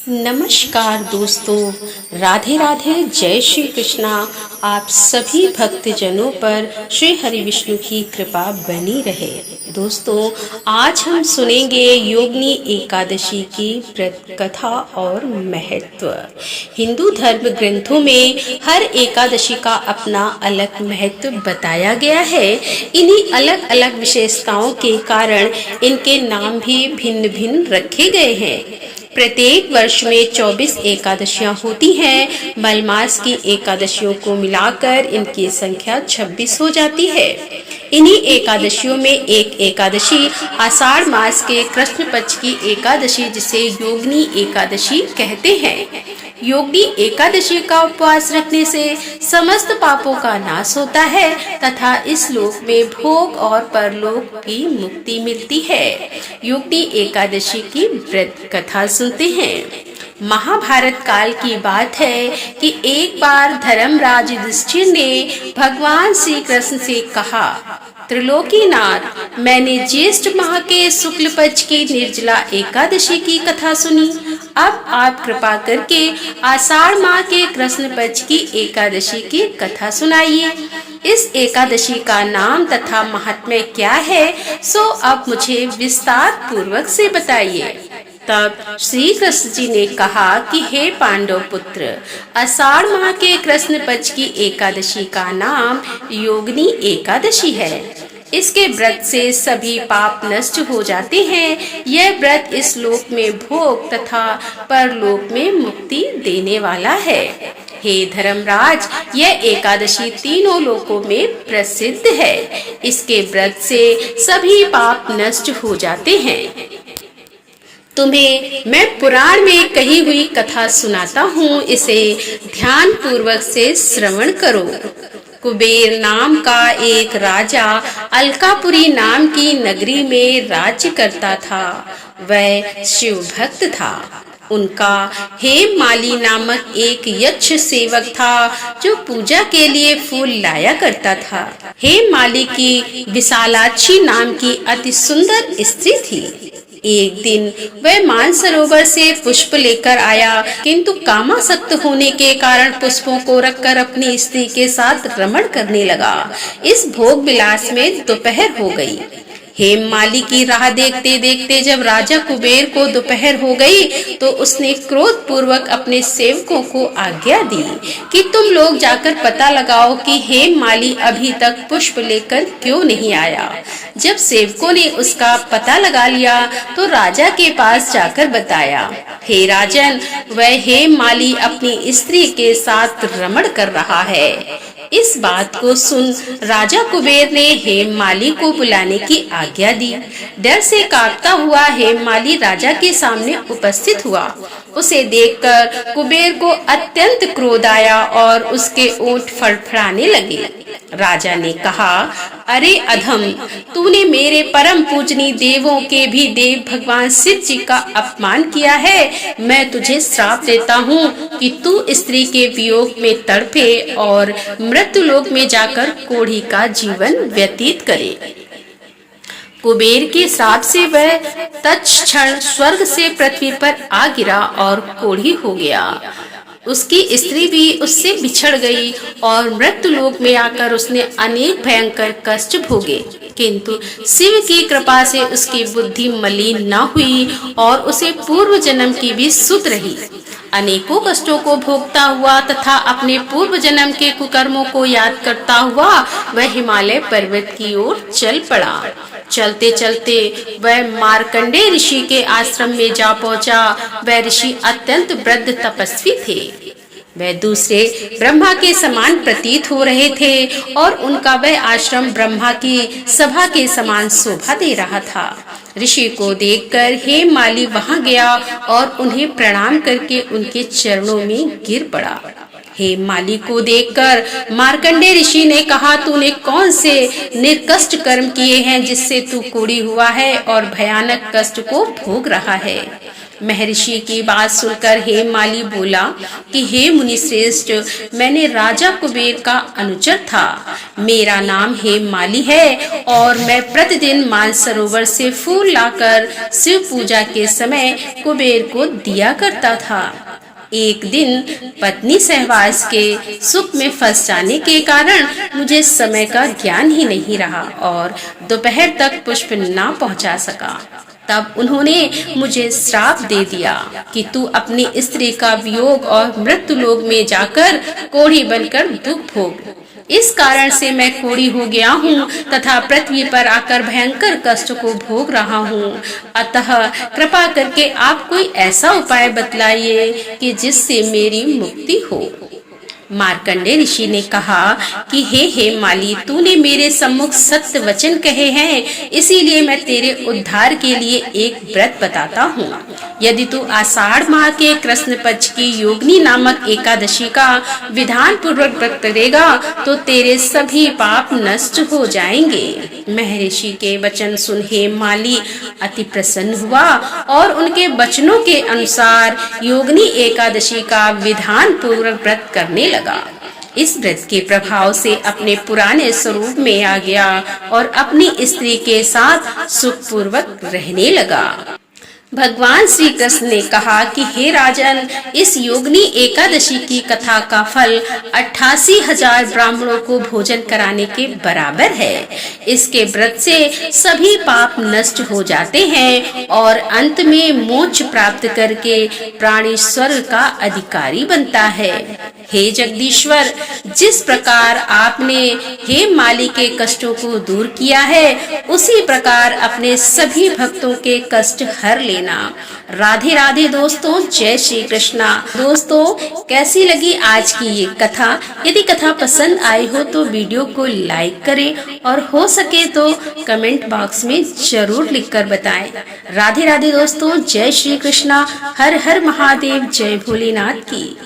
नमस्कार दोस्तों, राधे राधे, जय श्री कृष्णा। आप सभी भक्तजनों पर श्री हरि विष्णु की कृपा बनी रहे। दोस्तों, आज हम सुनेंगे योगिनी एकादशी की व्रत कथा और महत्व। हिंदू धर्म ग्रंथों में हर एकादशी का अपना अलग महत्व बताया गया है। इन्हीं अलग अलग विशेषताओं के कारण इनके नाम भी भिन्न भिन्न रखे गए हैं। प्रत्येक वर्ष में 24 एकादशियां होती हैं। मलमास की एकादशियों को मिलाकर इनकी संख्या 26 हो जाती है। इन्हीं एकादशियों में एक एकादशी आषाढ़ मास के कृष्ण पक्ष की एकादशी, जिसे योगिनी एकादशी कहते हैं। योगिनी एकादशी का उपवास रखने से समस्त पापों का नाश होता है तथा इस लोक में भोग और परलोक की मुक्ति मिलती है। योगिनी एकादशी की व्रत कथा सुनते हैं। महाभारत काल की बात है कि एक बार धर्मराज युधिष्ठिर ने भगवान श्री कृष्ण से कहा, त्रिलोकीनाथ, मैंने ज्येष्ठ माह के शुक्ल पक्ष की निर्जला एकादशी की कथा सुनी। अब आप कृपा करके आषाढ़ माह के कृष्ण पक्ष की एकादशी की कथा सुनाइए। इस एकादशी का नाम तथा महात्म्य क्या है, सो अब मुझे विस्तार पूर्वक से बताइए। तब श्री कृष्ण जी ने कहा कि हे पांडव पुत्र, आषाढ़ माह के कृष्ण पक्ष की एकादशी का नाम योगिनी एकादशी है। इसके व्रत से सभी पाप नष्ट हो जाते हैं। यह व्रत इस लोक में भोग तथा परलोक में मुक्ति देने वाला है। हे धर्मराज, यह एकादशी तीनों लोकों में प्रसिद्ध है। इसके व्रत से सभी पाप नष्ट हो जाते हैं। तुम्हें मैं पुराण में कही हुई कथा सुनाता हूँ, इसे ध्यान पूर्वक से श्रवण करो। कुबेर नाम का एक राजा अलकापुरी नाम की नगरी में राज्य करता था। वह शिव भक्त था। उनका हेममाली नामक एक यक्ष सेवक था जो पूजा के लिए फूल लाया करता था। हेममाली की विशालाक्षी नाम की अति सुंदर स्त्री थी। एक दिन वह मानसरोवर से पुष्प लेकर आया, किंतु कामासक्त होने के कारण पुष्पों को रखकर अपनी स्त्री के साथ रमण करने लगा। इस भोग विलास में दोपहर हो गई। हेममाली की राह देखते देखते जब राजा कुबेर को दोपहर हो गई तो उसने क्रोध पूर्वक अपने सेवकों को आज्ञा दी कि तुम लोग जाकर पता लगाओ कि हेममाली अभी तक पुष्प लेकर क्यों नहीं आया। जब सेवकों ने उसका पता लगा लिया तो राजा के पास जाकर बताया, हे राजन, वह हेममाली अपनी स्त्री के साथ रमण कर रहा है। इस बात को सुन राजा कुबेर ने हेममाली को बुलाने की आज्ञा दी। डर से कांपता हुआ हेममाली राजा के सामने उपस्थित हुआ। उसे देखकर कुबेर को अत्यंत क्रोध आया और उसके ओंठ फड़फड़ाने लगे। राजा ने कहा, अरे अधम, तूने मेरे परम पूजनीय देवों के भी देव भगवान शिव जी का अपमान किया है। मैं तुझे श्राप देता हूँ कि तू स्त्री के वियोग में तड़पे और मृत्यु लोक में जाकर कोढ़ी का जीवन व्यतीत करे। कुबेर के श्राप से वह तत्क्षण स्वर्ग से पृथ्वी पर आ गिरा और कोढ़ी हो गया। उसकी स्त्री भी उससे बिछड़ गई और मृत्यु लोक में आकर उसने अनेक भयंकर कष्ट भोगे, किंतु शिव की कृपा से उसकी बुद्धि मलिन न हुई और उसे पूर्व जन्म की भी सुध रही। अनेकों कष्टों को भोगता हुआ तथा अपने पूर्व जन्म के कुकर्मों को याद करता हुआ वह हिमालय पर्वत की ओर चल पड़ा। चलते चलते वह मार्कंडे ऋषि के आश्रम में जा पहुंचा। वह ऋषि अत्यंत वृद्ध तपस्वी थे। वह दूसरे ब्रह्मा के समान प्रतीत हो रहे थे और उनका वह आश्रम ब्रह्मा की सभा के समान शोभा दे रहा था। ऋषि को देखकर हेममाली वहां गया और उन्हें प्रणाम करके उनके चरणों में गिर पड़ा। हेममाली को देखकर मार्कंडे ऋषि ने कहा, तूने कौन से निर्कष्ट कर्म किए हैं जिससे तू कोढ़ी हुआ है और भयानक कष्ट को भोग रहा है। महर्षि की बात सुनकर हेममाली बोला कि हे मुनि श्रेष्ठ, मैंने राजा कुबेर का अनुचर था। मेरा नाम हेममाली है और मैं प्रतिदिन मानसरोवर से फूल लाकर शिव पूजा के समय कुबेर को दिया करता था। एक दिन पत्नी सहवास के सुख में फंस जाने के कारण मुझे समय का ज्ञान ही नहीं रहा और दोपहर तक पुष्प ना पहुंचा सका। तब उन्होंने मुझे श्राप दे दिया कि तू अपनी स्त्री का वियोग और मृत्यु लोक में जाकर कोढ़ी बनकर दुख भोग। इस कारण से मैं कोढ़ी हो गया हूँ तथा पृथ्वी पर आकर भयंकर कष्ट को भोग रहा हूँ। अतः कृपा करके आप कोई ऐसा उपाय बतलाइए कि जिससे मेरी मुक्ति हो। मार्कंडेय ऋषि ने कहा कि हे हेममाली, तूने मेरे सम्मुख सत्य वचन कहे हैं, इसीलिए मैं तेरे उद्धार के लिए एक व्रत बताता हूँ। यदि तू आषाढ़ माह के कृष्ण पक्ष की योगिनी नामक एकादशी का विधान पूर्वक व्रत करेगा तो तेरे सभी पाप नष्ट हो जाएंगे। महर्षि के वचन सुन हेममाली अति प्रसन्न हुआ और उनके वचनों के अनुसार योगिनी एकादशी का विधान पूर्वक व्रत करने लगा। इस व्रत के प्रभाव से अपने पुराने स्वरूप में आ गया और अपनी स्त्री के साथ सुखपूर्वक रहने लगा। भगवान श्री कृष्ण ने कहा कि हे राजन, इस योगिनी एकादशी की कथा का फल 88,000 ब्राह्मणों को भोजन कराने के बराबर है। इसके व्रत से सभी पाप नष्ट हो जाते हैं और अंत में मोक्ष प्राप्त करके प्राणी स्वर्ग का अधिकारी बनता है। हे जगदीश्वर, जिस प्रकार आपने हेममाली के कष्टों को दूर किया है, उसी प्रकार अपने सभी भक्तों के कष्ट हर लेना। राधे राधे दोस्तों, जय श्री कृष्णा। दोस्तों, कैसी लगी आज की ये कथा? यदि कथा पसंद आई हो तो वीडियो को लाइक करें और हो सके तो कमेंट बॉक्स में जरूर लिखकर बताएं। राधे राधे दोस्तों, जय श्री कृष्णा। हर हर महादेव, जय भोलेनाथ की।